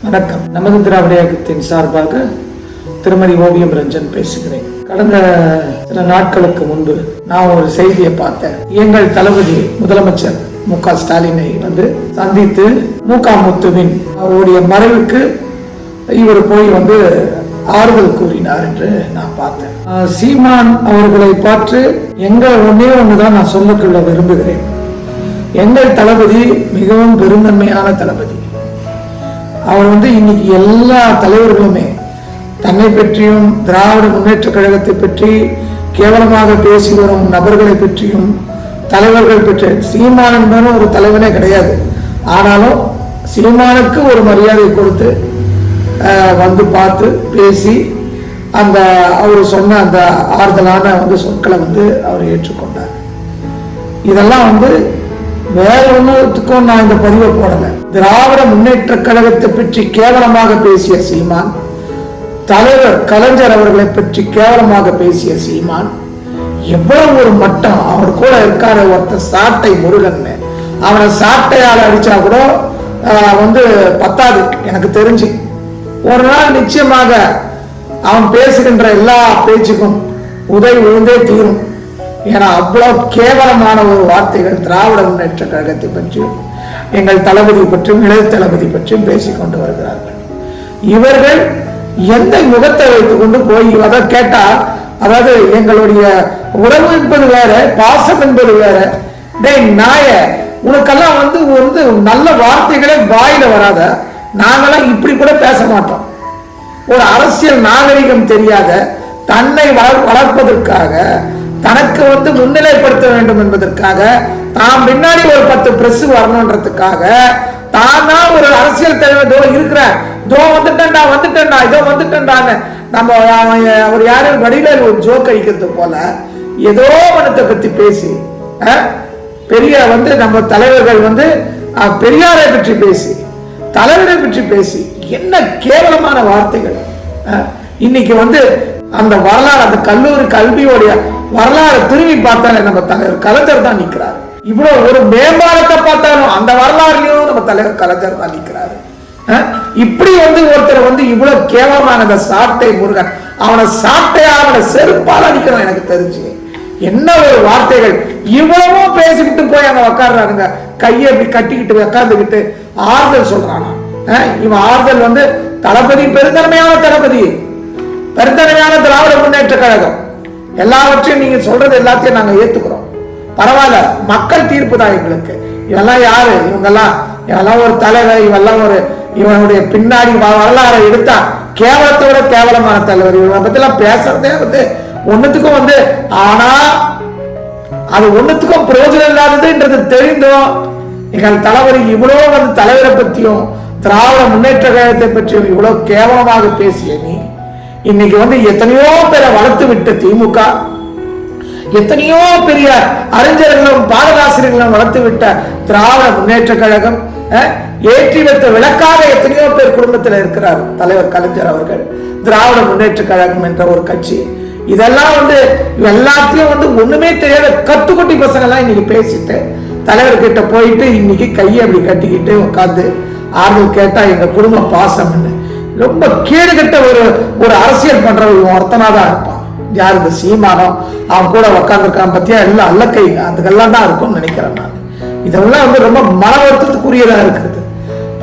வணக்கம். நமது திராவிட இயக்கத்தின் சார்பாக திருமதி ஓவியம் ரஞ்சன் பேசுகிறேன். கடந்த சில நாட்களுக்கு முன்பு நான் ஒரு செய்தியை பார்த்தேன். எங்கள் தளபதி முதலமைச்சர் மு.க. ஸ்டாலினை சந்தித்து முத்துவின் அவருடைய மறைவுக்கு இவர் போய் ஆறுதல் கூறினார் என்று நான் பார்த்தேன். சீமான் அவர்களை பார்த்து எங்கள் ஒன்றுதான் நான் சொல்லிக்கொள்ள விரும்புகிறேன். எங்கள் தளபதி மிகவும் பெருந்தன்மையான தளபதி. அவர் இன்னைக்கு எல்லா தலைவர்களுமே தன்னை பற்றியும் திராவிட முன்னேற்ற கழகத்தை பற்றி கேவலமாக பேசி வரும் நபர்களை பற்றியும் தலைவர்கள் பற்றி, சீமான் என்பவனும் ஒரு தலைவனே கிடையாது, ஆனாலும் சீமானுக்கு ஒரு மரியாதை கொடுத்து பார்த்து பேசி அந்த அவர் சொன்ன அந்த ஆறுதலான சொற்களை அவர் ஏற்றுக்கொண்டார். இதெல்லாம் வேற ஒன்றுத்துக்கும் நான் இந்த பதிவை போடல. திராவிட முன்னேற்ற கழகத்தை பற்றி கேவலமாக பேசிய சீமான், தலைவர் கலைஞர் அவர்களை பற்றி கேவலமாக பேசிய சீமான், எவ்வளவு ஒரு மட்டம். அவர் கூட இருக்கார ஒருத்தர் சாட்டை முருகன், அவனை சாட்டையால் அடிச்சா கூட பத்தாது. எனக்கு தெரிஞ்சு ஒரு நாள் நிச்சயமாக அவன் பேசுகின்ற எல்லா பேச்சுக்கும் உதவி விழுந்தே தீரும். ஏன்னா அவ்வளவு கேவலமான ஒரு வார்த்தைகள் திராவிட முன்னேற்ற கழகத்தை பற்றியும் எங்கள் தளபதி பற்றியும் இளைய தளபதி பற்றியும் பேசிக்கொண்டு வருகிறார்கள். இவர்கள் எந்த முகத்தை வைத்துக் கொண்டு போய் அதை கேட்டா, அதாவது எங்களுடைய உறவு என்பது வேற, பாசம் என்பது வேற. டேய் நாய, உனக்கெல்லாம் நல்ல வார்த்தைகளே வாயில வராத. நாங்கெல்லாம் இப்படி கூட பேச மாட்டோம். ஒரு அரசியல் நாகரிகம் தெரியாத, தன்னை வளர்ப்பதற்காக, தனக்கு முன்னிலைப்படுத்த வேண்டும் என்பதற்காக, தான் பின்னாடி ஒரு 10 பிரஸ் வரணுன்றதுக்காக, தானா ஒரு அரசியல் தலைவர் வந்துட்டேன்டா நம்ம அவர் யாரு வடிவேல் ஒரு ஜோக் அடிக்கிறது போல ஏதோ மனத்தை பத்தி பேசி, பெரிய நம்ம தலைவர்கள் பெரியாரை பற்றி பேசி, தலைவரை பற்றி பேசி, என்ன கேவலமான வார்த்தைகள். இன்னைக்கு அந்த வரலாறு, அந்த கல்லூரி கல்வியோடைய வரலாறு திரும்பி பார்த்தாலே நம்ம தலைவர் கலைஞர் தான் நிற்கிறார். இவ்வளவு ஒரு மேம்பாலத்தை பார்த்தாலும் அந்த வரலாறுலயும் நம்ம தலைவர் கலைஞர் தான் நிற்கிறாரு. இப்படி ஒருத்தர் இவ்வளவு கேவலமான அந்த சாட்டை முருகன், அவனை சாட்டையா அவனை செருப்பால் அடிக்கணும். எனக்கு தெரிஞ்சு என்ன ஒரு வார்த்தைகள். இவ்வளவும் பேசிக்கிட்டு போய் அங்க உக்காடுறானுங்க, கையை அப்படி கட்டிக்கிட்டு உக்காந்துக்கிட்டு ஆறுதல் சொல்றானா. இவன் ஆறுதல் தளபதி பெருந்தன்மையான தளபதி, பெருந்தன்மையான திராவிட முன்னேற்ற கழகம், எல்லாவற்றையும் நீங்க சொல்றது எல்லாத்தையும் நாங்க ஏத்துக்கிறோம். பரவாயில்ல, மக்கள் தீர்ப்பு தான் எங்களுக்கு. இவெல்லாம் யாரு? இவெல்லாம் ஒரு தலைவர், இவனுடைய பின்னாடி வரலாறு எடுத்தா கேவலத்தோட கேவலமான தலைவர். இவனை பத்தி எல்லாம் பேசுறதே ஒன்னுத்துக்கும் ஆனா அது ஒன்னுத்துக்கும் பிரயோஜனம் இல்லாததுன்றது தெரிந்தோம். எங்கள் தலைவர் இவ்வளவு தலைவரை பத்தியும் திராவிட முன்னேற்ற கழகத்தை பற்றியும் இவ்வளவு கேவலமாக பேசிய நீ, இன்னைக்கு எத்தனையோ பேரை வளர்த்து விட்ட திமுக, எத்தனையோ பெரிய அறிஞர்களும் பாடலாசிரியர்களும் வளர்த்து விட்ட திராவிட முன்னேற்ற கழகம், ஏற்றி வைத்த விளக்காக எத்தனையோ பேர் குடும்பத்தில் இருக்கிறார் தலைவர் கலைஞர் அவர்கள். திராவிட முன்னேற்ற கழகம் என்ற ஒரு கட்சி, இதெல்லாம் எல்லாத்தையும் ஒண்ணுமே தெரியாத கத்துக்குட்டி பசங்க எல்லாம் இன்னைக்கு பேசிட்டு தலைவர்கிட்ட போயிட்டு இன்னைக்கு கையை அப்படி கட்டிக்கிட்டு உட்காந்து ஆறுதல் கேட்டா எங்க குடும்ப பாசம் ரொம்ப கேடுகட்ட ஒரு அரசியல் பண்றவங்க ஒருத்தனாதான் இருப்பான். யார்? இந்த சீமானம். அவன் கூட உக்காந்துருக்கான் பத்தியா, எல்லாம் அல்லக்கை அதுக்கெல்லாம் தான் இருக்கும்னு நினைக்கிறேன் நான். இதெல்லாம் ரொம்ப மன வருத்தத்துக்குரியதா இருக்கிறது.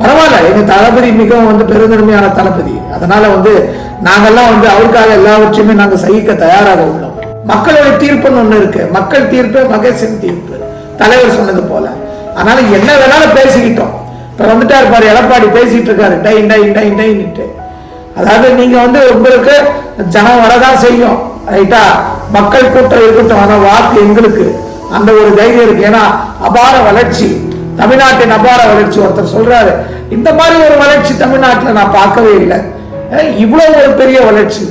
பரவாயில்ல, எங்க தளபதி மிகவும் பெருந்தன்மையான தளபதி. அதனால நாங்கெல்லாம் அவருக்காக எல்லாவற்றையுமே நாங்க சகிக்க தயாராக உள்ளோம். மக்களுடைய தீர்ப்புன்னு ஒண்ணு இருக்கு. மக்கள் தீர்ப்பு மகேசன் தீர்ப்பு, தலைவர் சொன்னது போல. அதனால என்ன வேணாலும் பேசிக்கிட்டோம். இப்ப பாரு எடப்பாடி பேசிட்டு இருக்காரு டை டை டை டைன்னுட்டு. அதாவது நீங்க உங்களுக்கு ஜனம் வரதான் செய்யும், ரைட்டா? மக்கள் கூட்டம் இருக்கட்டும், ஆனா வாக்கு எங்களுக்கு அந்த ஒரு தைரியம் இருக்கு. ஏன்னா அபார வளர்ச்சி, தமிழ்நாட்டின் அபார வளர்ச்சி. ஒருத்தர் சொல்றாரு, இந்த மாதிரி ஒரு வளர்ச்சி தமிழ்நாட்டில் நான் பார்க்கவே இல்லை. இவ்வளவு ஒரு பெரிய வளர்ச்சி,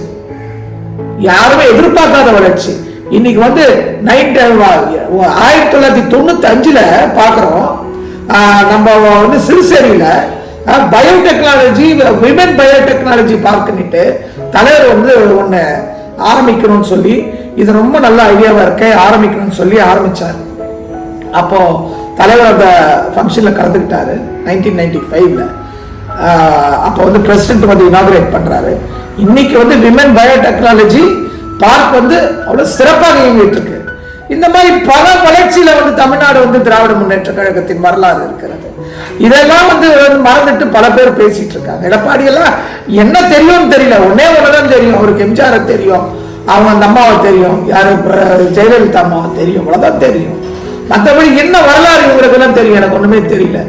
யாருமே எதிர்பார்க்காத வளர்ச்சி. இன்னைக்கு 1995 பாக்குறோம். நம்ம சிறுசேரியில பயோடெக்னாலஜி, விமன் பயோடெக்னாலஜி பார்க்குன்னுட்டு தலைவர் ஒன்னு ஆரம்பிக்கணும்னு சொல்லி, இது ரொம்ப நல்ல ஐடியாவா இருக்க, ஆரம்பிக்கணும்னு சொல்லி ஆரம்பிச்சார். அப்போ தலைவர் அந்த ஃபங்க்ஷன்ல கலந்துக்கிட்டாரு 1995. அப்போ வந்து பிரசிடென்ட் வந்து இனாகுரேட் பண்றாரு. இன்னைக்கு வந்து விமன் பயோடெக்னாலஜி பார்க் வந்து அவ்வளவு சிறப்பாக இயங்கிட்டு இருக்கு. இந்த மாதிரி பல வளர்ச்சியில வந்து தமிழ்நாடு வந்து திராவிட முன்னேற்ற கழகத்தின் வரலாறு இருக்கிறது. இதெல்லாம் வந்து மறந்துட்டு பல பேர் பேசிட்டு இருக்காங்க. எடப்பாடி எல்லாம் என்ன தெரியும்னு தெரியல, ஒன்னே ஒண்ணுதான் தெரியும், அவருக்கு எம்ஜிஆரை தெரியும், அவங்க அந்த அம்மாவை தெரியும், யாரு ஜெயலலிதா அம்மாவை தெரியும், அவ்வளவுதான் தெரியும். மற்றபடி என்ன வரலாறு இவங்களுக்கு எல்லாம் தெரியும், எனக்கு ஒண்ணுமே தெரியல.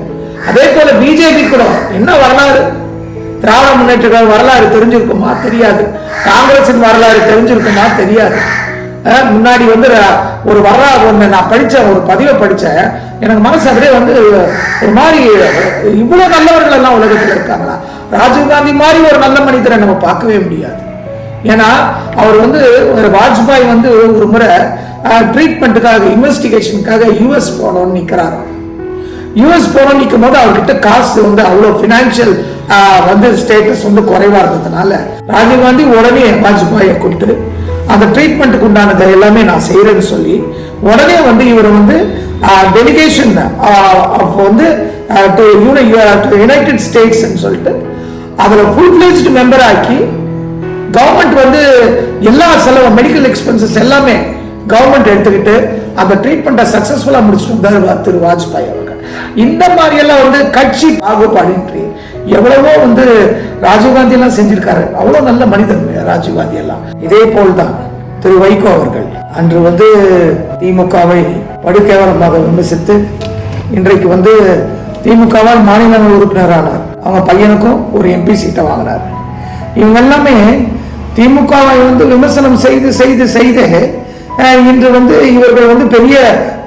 அதே போல பிஜேபி கூட என்ன வரலாறு, திராவிட முன்னேற்ற கழக வரலாறு தெரிஞ்சிருக்குமா தெரியாது, காங்கிரசின் வரலாறு தெரிஞ்சிருக்குமா தெரியாது. முன்னாடி வந்து ஒரு வரலாறு ஒன்று நான் படித்தேன், ஒரு பதிவை படித்தேன், எனக்கு மனசு அப்படியே வந்து ஒரு மாதிரி இவ்வளோ நல்லவர்கள் எல்லாம் உலகத்தில் இருக்காங்களா, ராஜீவ்காந்தி மாதிரி ஒரு நல்ல மனிதரை நம்ம பார்க்கவே முடியாது. ஏன்னா அவர் வந்து வாஜ்பாய் வந்து ஒரு முறை ட்ரீட்மெண்ட்டுக்காக இன்வெஸ்டிகேஷனுக்காக யூஎஸ் போனோன்னு நிற்கிறாரு. யூஎஸ் போனோன்னு நிற்கும் போது அவர்கிட்ட காசு வந்து அவ்வளோ ஃபினான்ஷியல் வந்து ஸ்டேட்டஸ் வந்து குறைவா இருந்ததுனால ராஜீவ்காந்தி உடனே வாஜ்பாயை கூப்பிட்டு அந்த ட்ரீட்மெண்ட்டுக்கு உண்டானதை எல்லாமே நான் செய்யறேன்னு சொல்லி உடனே வந்து இவர் வந்து டெலிகேஷன் வந்து யுனைடெட் ஸ்டேட்ஸ் சொல்லிட்டு அதுல ஃபுல் ஃபிளெஜ்டு மெம்பர் ஆக்கி கவர்மெண்ட் வந்து எல்லா செலவு மெடிக்கல் எக்ஸ்பென்சஸ் எல்லாமே கவர்மெண்ட் எடுத்துக்கிட்டு அந்த ட்ரீட்மெண்ட்டை சக்சஸ்ஃபுல்லா முடிச்சுட்டு வந்தார் திரு வாஜ்பாய் அவர்கள். இந்த மாதிரி எல்லாம் வந்து கட்சி பாகுபாடின்றி எவ்வளவோ வந்து ராஜீவ்காந்தி எல்லாம் செஞ்சிருக்காரு. அவ்வளவு நல்ல மனிதன் ராஜீவ்காந்தி எல்லாம். இதே போல்தான் திரு வைகோ அவர்கள் அன்று வந்து திமுகவை படுகேவலமாக விமர்சித்து இன்றைக்கு வந்து திமுகவால் மாநில உறுப்பினரானார். அவங்க பையனுக்கும் ஒரு எம்பி சீட்டை வாங்கினார். இவங்க எல்லாமே திமுகவை வந்து விமர்சனம் செய்து செய்து செய்து இன்று வந்து இவர்கள் வந்து பெரிய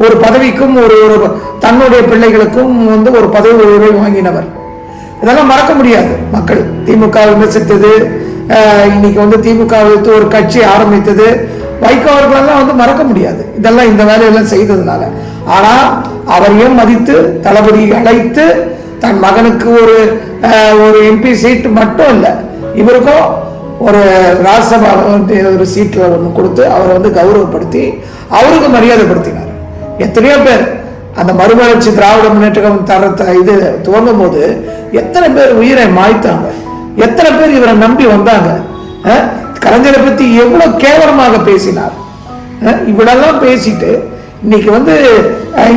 ஒரு பதவிக்கும் ஒரு தன்னுடைய பிள்ளைகளுக்கும் வந்து ஒரு பதவி உயர்வை வாங்கினவர். இதெல்லாம் மறக்க முடியாது. மக்கள் திமுக விமர்சித்தது, இன்னைக்கு வந்து திமுக வைத்து ஒரு கட்சி ஆரம்பித்தது, வைகோ அவர்களெல்லாம் வந்து மறக்க முடியாது. இதெல்லாம் இந்த வேலையெல்லாம் செய்ததுனால. ஆனா அவரையும் மதித்து தளபதி அழைத்து தன் மகனுக்கு ஒரு எம்பி சீட் மட்டும் இல்லை, இவருக்கும் ஒரு ராஜ்யசபா ஒரு சீட்ல ஒன்று கொடுத்து அவரை வந்து கௌரவப்படுத்தி அவருக்கு மரியாதைப்படுத்தினார். எத்தனையோ பேர் அந்த மறுமலர்ச்சி திராவிட முன்னேற்றம் தரத்தை இது துவங்கும் போது எத்தனை பேர் உயிரை மாய்த்தாங்க, எத்தனை பேர் இவரை நம்பி வந்தாங்க. கலைஞரை பத்தி எவ்வளவு கேவலமாக பேசினார். இவ்வளெல்லாம் பேசிட்டு இன்னைக்கு வந்து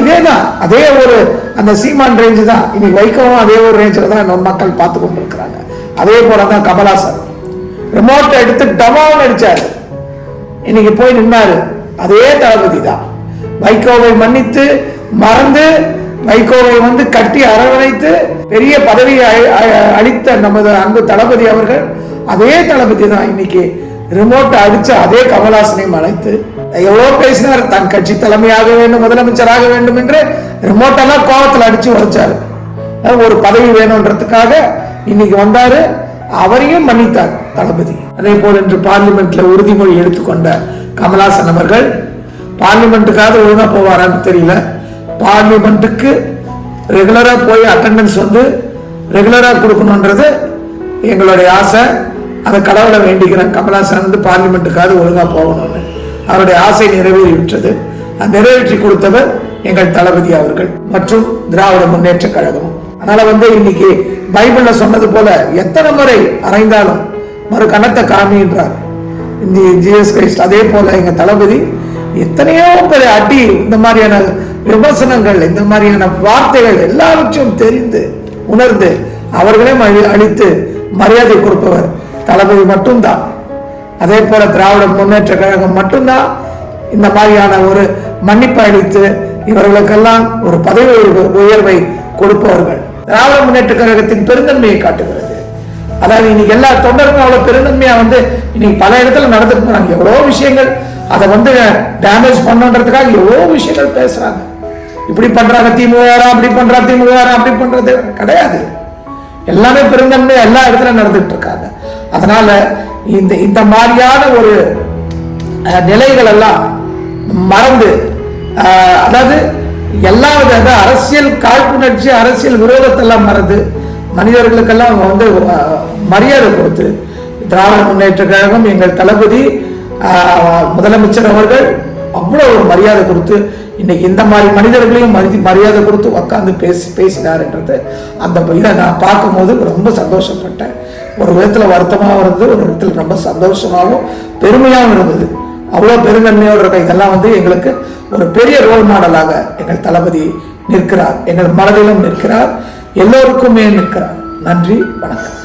இதேதான், அதே ஒரு அந்த சீமான் ரேஞ்சு தான் இன்னைக்கு வைக்கவும் அதே ஒரு ரேஞ்சில் தான் நம்ம மக்கள் பார்த்து கொண்டு இருக்கிறாங்க. அதே போலதான் கமலாசன் ரிமோட்டை எடுத்து டமால் அடிச்சாரு, இன்னைக்கு போய் நின்னாரு. அதே தளபதி தான் வைகோவை மன்னித்து மறந்து வைகோவை வந்து கட்டி அரவணைத்து பெரிய பதவியை அளித்த நமது அன்பு தளபதி அவர்கள் அதே தளபதி தான் இன்னைக்கு ரிமோட்டை அடிச்ச அதே கமலாசனையும் அழைத்து எவ்வளவு பேசினார், தன் கட்சி தலைமையாக வேண்டும், முதலமைச்சராக வேண்டும் என்று ரிமோட்டெல்லாம் கோபத்தில் அடிச்சு உடைச்சாரு. ஒரு பதவி வேணும்ன்றதுக்காக இன்னைக்கு வந்தாரு, அவரையும் மன்னித்தார் தளபதி. அதே போல் இன்று பார்லிமெண்ட்ல உறுதிமொழி எடுத்துக்கொண்ட கமலாசன் அவர்கள் பார்லிமெண்ட்டுக்காக ஒழுங்கா போவாரான்னு தெரியல. பார்லிமெண்ட்டுக்கு ரெகுலரா போய் அட்டெண்டன்ஸ் வந்து ரெகுலரா கொடுக்கணும்ன்றது எங்களுடைய ஆசை. அதை கடவுளை வேண்டிக்கிறேன், கமலாசன் வந்து பார்லிமெண்ட்டுக்காக ஒழுங்கா போகணும்னு. அவருடைய ஆசை நிறைவேறி விட்டது. நிறைவேற்றி கொடுத்தவர் எங்கள் தளபதி அவர்கள் மற்றும் திராவிட முன்னேற்ற கழகம். அதனால வந்து இன்னைக்கு பைபிள்ல சொன்னது போல எத்தனை முறை அறைந்தாலும் மறு கணத்தை காமின்றார் இந்த ஜீசஸ் கிரைஸ்ட். அதே போல எங்க தளபதி எத்தனையோ பேர் அடி, இந்த மாதிரியான விமர்சனங்கள், இந்த மாதிரியான வார்த்தைகள் எல்லாவற்றையும் தெரிந்து உணர்ந்து அவர்களே அளித்து மரியாதை கொடுப்பவர் தளபதி மட்டும்தான். அதே போல திராவிட முன்னேற்ற கழகம் மட்டும்தான் இந்த மாதிரியான ஒரு மன்னிப்பை அளித்து இவர்களுக்கெல்லாம் ஒரு பதவி உயர்வை கொடுப்பவர்கள். திராவிட முன்னேற்ற கழகத்தின் பெருந்தன்மையை காட்டுகிறது. அதாவது இன்னைக்கு எல்லா தொண்டருக்கும் அவ்வளவு பெருந்தன்மையா வந்து இன்னைக்கு பல இடத்துல நடந்துட்டு போறாங்க. எவ்வளவு விஷயங்கள் அதை வந்து டேமேஜ் பண்ணுன்றதுக்காக எவ்வளவு விஷயங்கள் பேசுறாங்க. இப்படி பண்றாங்க திமுக, அப்படி பண்றா திமுக, அப்படி பண்றது கிடையாது. எல்லாமே பெருந்தன்மை எல்லா இடத்துல நடந்துட்டு இருக்காங்க. அதனால இந்த மாதிரியான ஒரு நிலைகள் எல்லாம் மறந்து, அதாவது எல்லா அரசியல் காழ்ப்புணர்ச்சி, அரசியல் விரோதத்தெல்லாம் மறந்து மனிதர்களுக்கெல்லாம் வந்து மரியாதை கொடுத்து திராவிட முன்னேற்ற கழகம் எங்கள் தளபதி முதலமைச்சர் அவர்கள் அவ்வளவு ஒரு மரியாதை கொடுத்து இன்னைக்கு இந்த மாதிரி மனிதர்களையும் மரியாதை கொடுத்து உட்காந்து பேசினாருன்றது அந்த இதை நான் பார்க்கும்போது ரொம்ப சந்தோஷப்பட்டேன். ஒரு விதத்தில் வருத்தமாகவும் இருந்தது, ஒரு விதத்தில் ரொம்ப சந்தோஷமாகவும் பெருமையாகவும் இருந்தது. அவ்வளோ பெருந்தன்மையோடு இருக்க இதெல்லாம் எங்களுக்கு ஒரு பெரிய ரோல் மாடலாக எங்கள் தளபதி நிற்கிறார், எங்கள் மனதிலும் நிற்கிறார், எல்லோருக்குமே நிற்கிறார். நன்றி, வணக்கம்.